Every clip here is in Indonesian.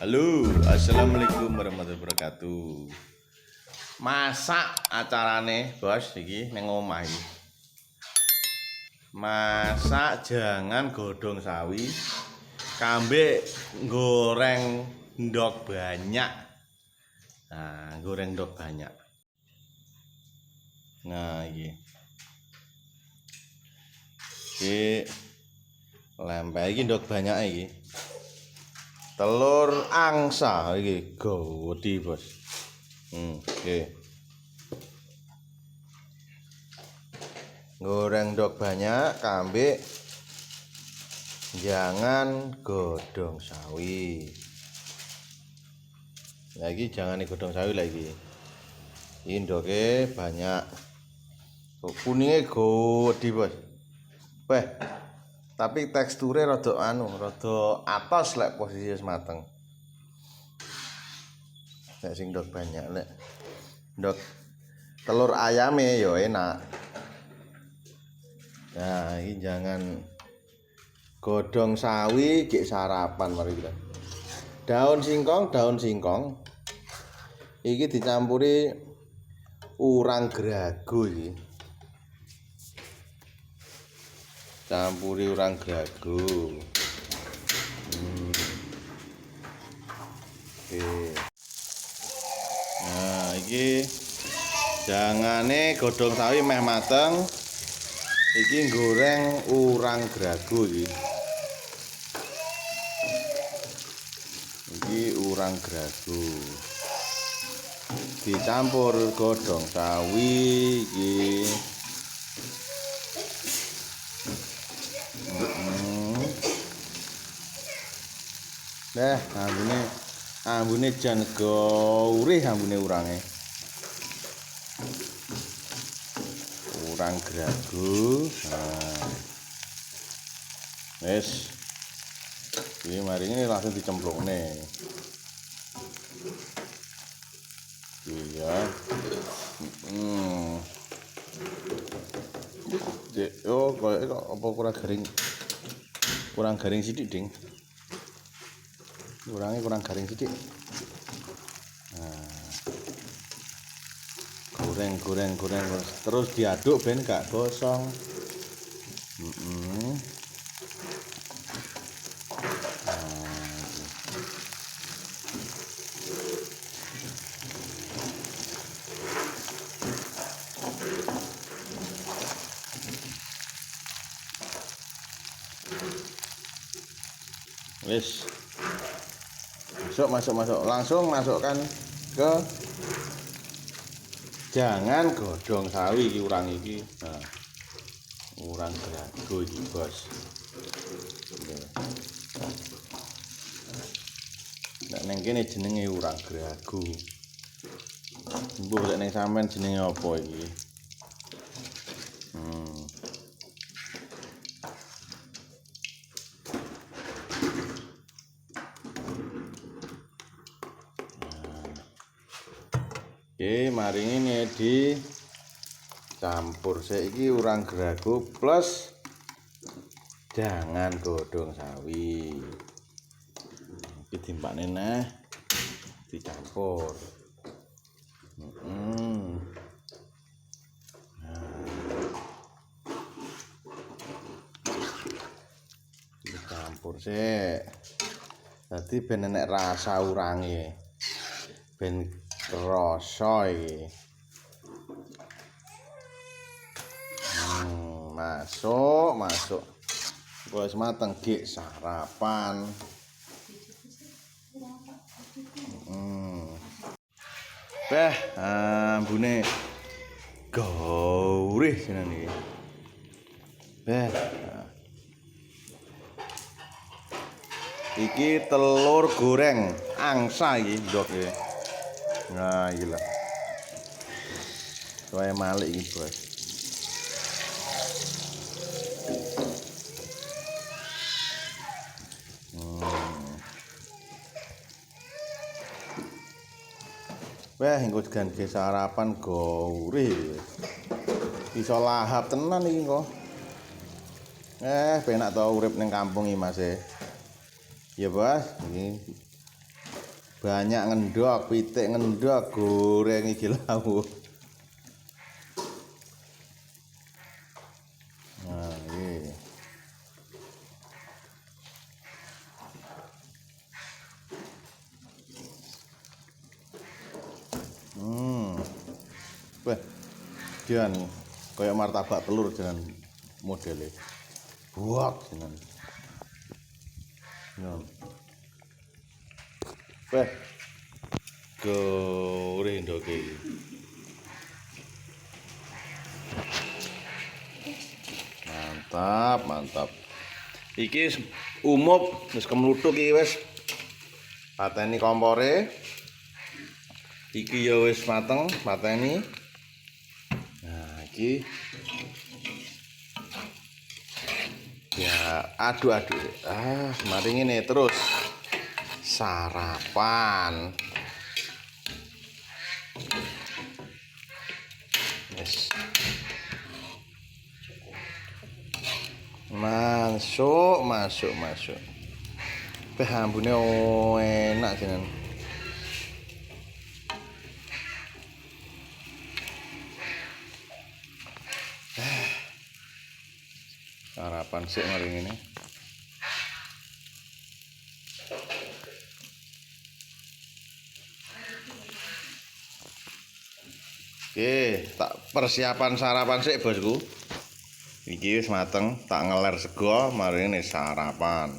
Halo, assalamualaikum warahmatullahi wabarakatuh. Masak acarane bos iki ning omah iki. Masak jangan godhong sawi, kambe goreng ndok banyak. Nah, goreng ndok banyak. Nah, iki. Iki lempeh iki ndok banyak iki. Telur angsa iki gede, Bos. Oke. Goreng ndok banyak, kambe jangan godhong sawi. Lagi jangan godhong sawi lagi. Ini ndoke banyak. Kuningnya gede, Bos. Weh. Tapi teksturnya rada atos lek posisi mateng. Lek sing ndok banyak lek ndok telur ayame ya enak. Nah, ini jangan godhong sawi gek sarapan mari kita. Daun singkong. Iki dicampuri urang grago iki. Campuri urang grago. Oke. Nah, iki jangane godhong sawi meh mateng. Iki goreng urang grago iki. Iki urang grago. Dicampur godhong sawi iki. Ambune jan gurih ambune urange. Urang grago. Nah. Wes. Iki mari ini langsung dicemplungne. Iya. Oh, kok apa kurang garing? Kurang garing sithik, Ding. Kurang garing sithik. Nah. Goreng terus diaduk ben gak gosong. Wis. Masuk. Langsung masukkan ke jangan godhong sawi iki urang iki. Nah. Urang grago iki, Bos. Nek ning kene jenenge urang grago. Mbuh lek ning sampean jenenge apa iki? Oke, mari ini dicampur saiki urang grago plus jangan godhong sawi. Iki timbakne neh dicampur. Dicampur sik. Dadi ben enek rasa urange. Ben rasa iki. Masuk. Wis mateng gek sarapan. Ambune gurih jenenge iki. Iki telur goreng angsa iki ndok iki. Nah, iki lho. Soe malik iki, Bos. Engko ganti sarapan gurih. Iso lahap tenan iki kok. Penak to urip ning kampung iki, Mas. Ya, Bos. Iki Banyak ngendok, pitik ngendok, goreng iki lawuh. Nah, iki. Wah, Dian kayak martabak telur dengan modelnya. Buat jeneng. Nah. Wah, goreng ndoke iki. Mantap, mantap. Iki umup wis kemluthuk iki wis. Pateni kompore. Iki ya wis mateng, pateni. Nah, iki ya aduk-aduk. Mari ngene terus sarapan. Yes. Masuk. Ambune enak jenengan. Sarapan sik mari ngene. Oke, tak persiapan sarapan sik, Bosku. Iki wis mateng, tak ngeler sego, mari ngene sarapan.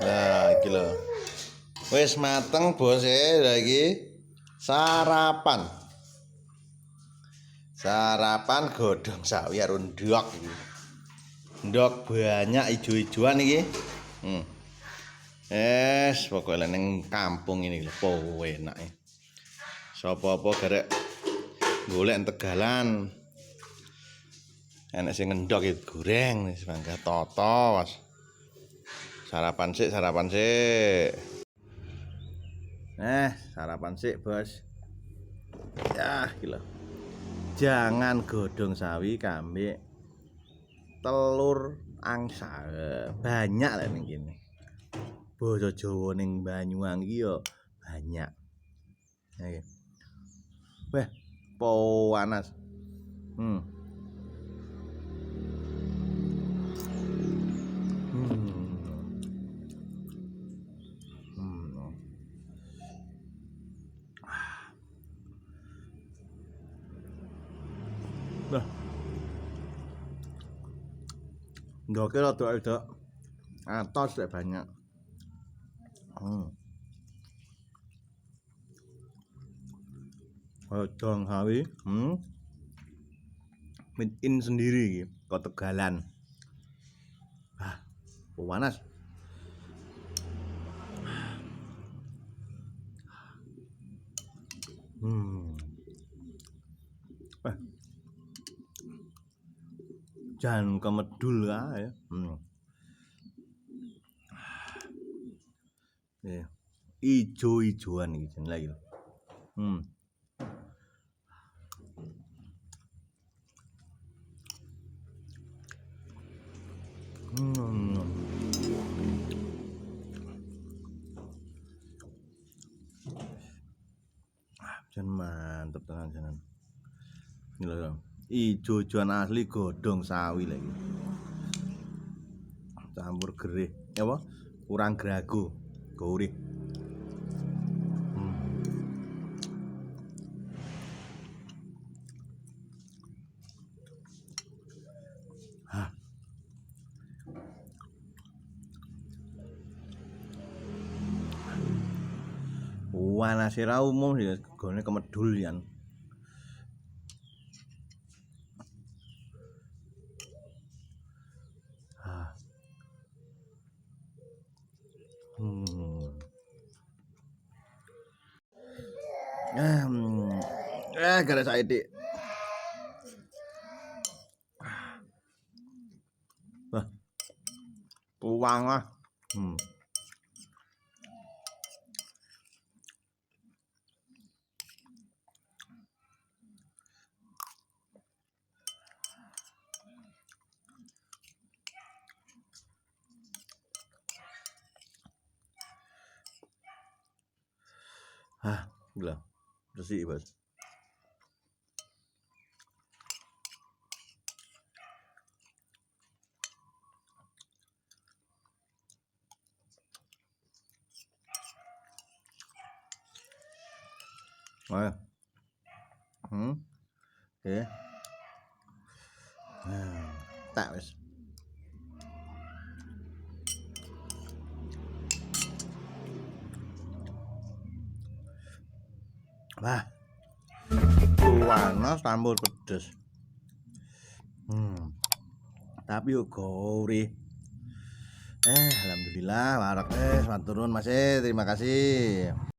Nah, iki lho. Wis mateng, Bos lha iki sarapan. Sarapan godhong sawi karo ndok iki. Ndok banyak ijo-ijoan iki. Pokoke ning kampung ini lho, enak. Sapa-apa garek golek Tegalan. Enek sing ngendok iki goreng wis mangga toto, Mas. Sarapan sik. Sarapan sik, Bos. Ya, gila. Jangan godhong sawi kambing telur angsa. Banyak lah ning kene. Basa Jawa ning Banyuwangi iki yo banyak. Ya. Wah, panas. Nah, ndoke rada atos lek banyak. Godhong sawi, made in sendiri iki, kok Tegalan. Panas. Jangan kemedul kae. Ijo-ijoan iki jeneng lagi. Jan mantep tenan jenengan. Ini lho. Ijo-ijoan asli godhong sawi lagi. Campur gerih. Apa? Kurang grago. Gurih. Panase ra umum ya gone kemedul yan. Gara saiki. Wah. Puwang ah. Gila. Bersih, Bos. Oh, ya. Oke. Tak wis. Wah. Panas tambah pedes. Tapi yo gurih. Alhamdulillah warak matur nuwun Mas. Terima kasih.